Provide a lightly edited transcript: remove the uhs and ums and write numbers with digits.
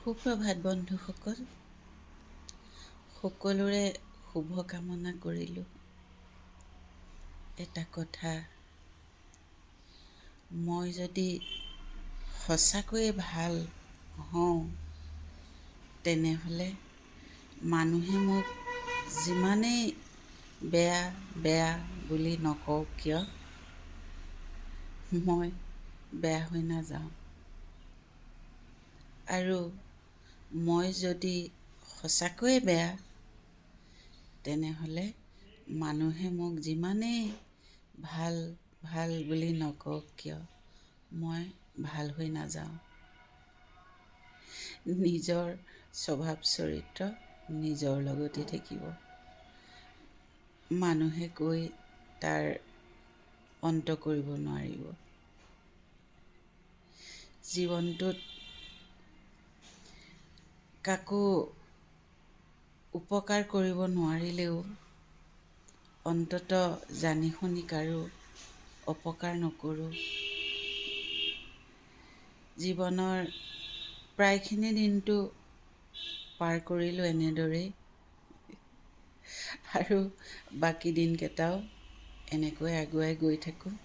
সুপ্ৰভাত বন্ধুসকল, সকলোৰে শুভ কামনা কৰিলোঁ। এটা কথা, মই যদি সঁচাকৈয়ে ভাল হওঁ, তেনেহ'লে মানুহে মোক যিমানেই বেয়া বেয়া বুলি নকওক কিয়, মই বেয়া হৈ নাযাওঁ। আৰু মই যদি সঁচাকৈয়ে বেয়া, তেনেহ'লে মানুহে মোক যিমানেই ভাল ভাল বুলি নকওক কিয়, মই ভাল হৈ নাযাওঁ। নিজৰ স্বভাৱ চৰিত্ৰ নিজৰ লগতে থাকিব। মানুহে কৈ তাৰ অন্ত কৰিব নোৱাৰিব। জীৱনটোত কাকো উপকাৰ কৰিব নোৱাৰিলেও অন্ততঃ জানি শুনি কাৰো অপকাৰ নকৰোঁ। জীৱনৰ প্ৰায়খিনি দিনটো পাৰ কৰিলোঁ এনেদৰেই, আৰু বাকী দিনকেইটাও এনেকৈ আগুৱাই গৈ থাকোঁ।